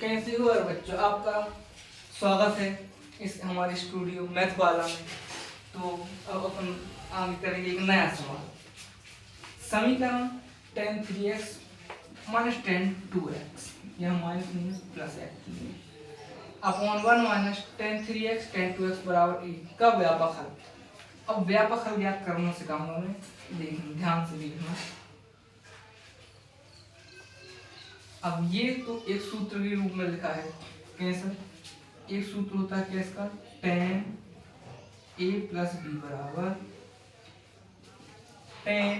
कैसे हो और बच्चों, आपका स्वागत है इस हमारे स्टूडियो मैथ वाला में। तो अब अपन आगे करेंगे एक नया सवाल। समीकरण tan 3x minus tan 2x, यह minus means plus x upon 1 minus tan 3x tan 2x बराबर 1 का व्यापक हल। अब व्यापक हल ज्ञात करना सिखाऊंगा मैं, देखना ध्यान से देखना। अब ये तो एक सूत्र के रूप में लिखा है। कैसा? एक सूत्र होता है किसका? tan a प्लस बी बराबर tan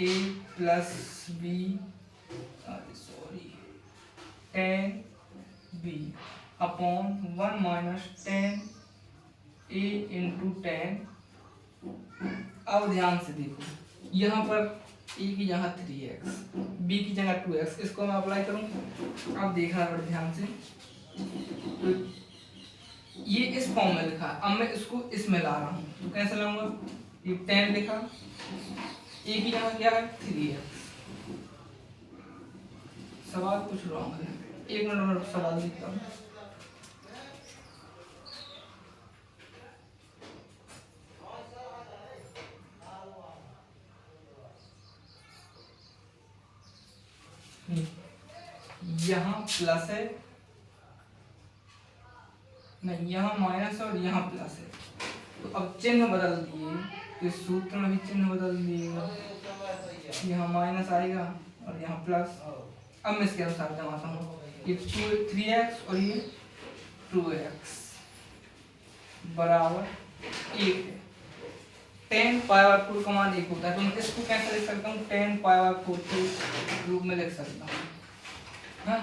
a plus B tan b upon 1 minus tan a into tan। अब ध्यान से देखो, यहाँ पर a की जगह 3x, b की जगह 2x, इसको मैं अप्लाई करूँ। अब देखना बड़े ध्यान से, तो ये इस फॉर्म में लिखा है। अब मैं इसको इसमें ला रहा हूँ, तो कैसे लाऊंगा? ये tan लिखा, a की जगह क्या है 3x। सवाल कुछ रॉन्ग है, एक मिनट में सवाल लिखता हूँ। यहाँ प्लस है, नहीं यहाँ माइनस और यहाँ प्लस है। तो अब चिन्ह बदल दिए, तो इस सूत्र में भी चिन्ह बदल दिएगा। यहाँ माइनस आएगा और यहाँ प्लस। अब मैं इसके अनुसार जमाता हूँ, ये 3x और ये 2x बराबर 1 है। tan π/4 का मान 1 होता है, तो मैं इसको कैसे लिख सकता हूँ? tan π/4 के रूप में लिख सकता हूँ। हाँ,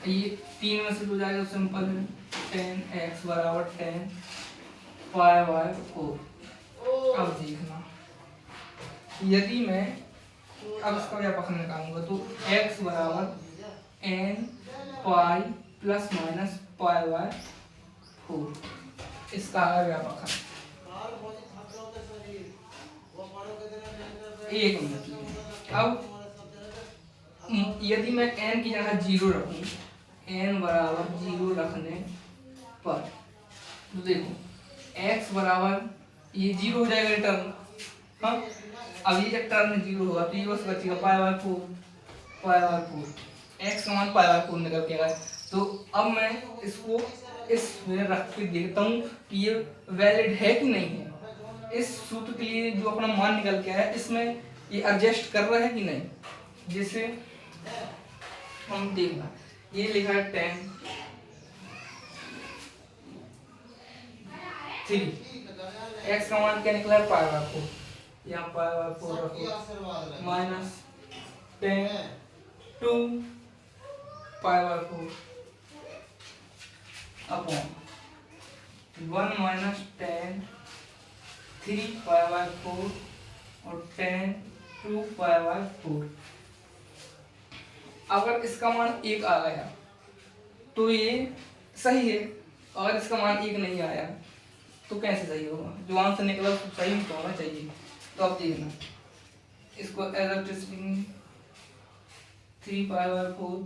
ये 3 में से 2 जाएगा, सिंपल है। tan x बराबर tan π/4। अब देखना, यदि मैं अब इसका व्यापक निकालूंगा तो x बराबर n पाई प्लस माइनस π/4, इसका है व्यापक है। एक मिनट। अब यदि मैं n की जगह 0 रखूं, n बराबर 0 रखने पर, तो देखो x बराबर ये 0 हो जाएगा टर्म। हाँ, अब ये जब टर्म 0 होगा तो ये बस बचेगा π/4। x का मान π/4 निकल के आएगा। तो अब मैं इसको इसमें रख के देखता हूँ कि ये वैलिड है कि नहीं है। इस सूत्र के लिए जो अपना मान निकल के आया है, इसमें ये एडजस्ट कर रहा है कि नहीं, जिससे हम देखना। ये लिखा है tan 3, x का मान क्या निकला है? π/4। यहाँ π/4 रखो, minus tan 2 π/4 upon 1 minus tan 3 π/4 और tan 2 π/4। अगर इसका मान 1 आ गया तो ये सही है, अगर इसका मान 1 नहीं आया तो कैसे सही होगा? जो आंसर निकला उसको सही तो होना चाहिए। तो अब देखना, इसको एज इट इज 3 π/4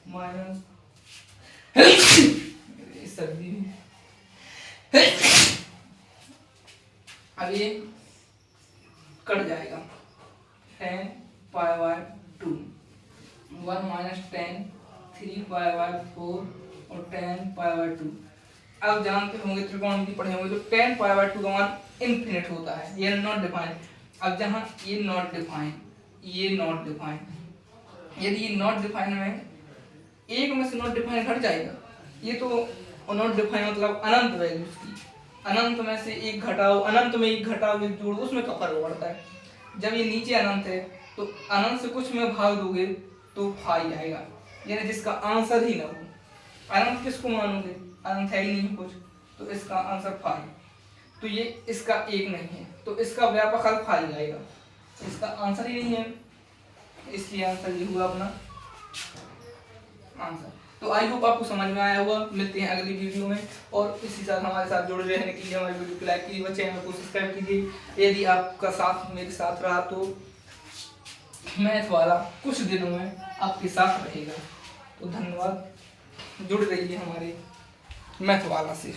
माइनस सर्दी में अब ये कट जाएगा। tan π/2 1 माइनस tan 3 π/4 और tan π/2। अब जानते होंगे, त्रिकोणमिति पढ़े होंगे, तो tan π/2 का मान इनफिनिट होता है, ये नॉट डिफाइंड। अब जहाँ ये नॉट डिफाइंड, ये नॉट डिफाइंड, यदि ये नॉट डिफाइंड में एक में से नॉट डिफाइंड हट जाएगा, ये तो नॉट डिफाइंड मतलब अनंत वैल्यू की, अनंत में से एक घटाओ, अनंत में एक घटाओ, एक जोड़ो, उसमें का फर्क पड़ता है। जब ये नीचे अनंत है तो अनंत से कुछ में भाग दोगे तो फाई आएगा, यानी जिसका आंसर ही ना हो। अनंत किसको मानोगे? अनंत है ही नहीं कुछ, तो इसका आंसर फाई। तो ये इसका एक नहीं है, तो इसका व्यापक हल फाई आएगा, इसका आंसर ही नहीं है, इसलिए आंसर ये हुआ अपना आंसर। तो आई होप आपको समझ में आया होगा। मिलते हैं अगली वीडियो में, और इसी साथ हमारे साथ जुड़े रहने के लिए हमारी वीडियो को लाइक कीजिए, चैनल को सब्सक्राइब कीजिए। यदि आपका साथ मेरे साथ रहा तो मैथ वाला कुछ दिनों में आपके साथ रहेगा। तो धन्यवाद, जुड़ रही है हमारे मैथ वाला से।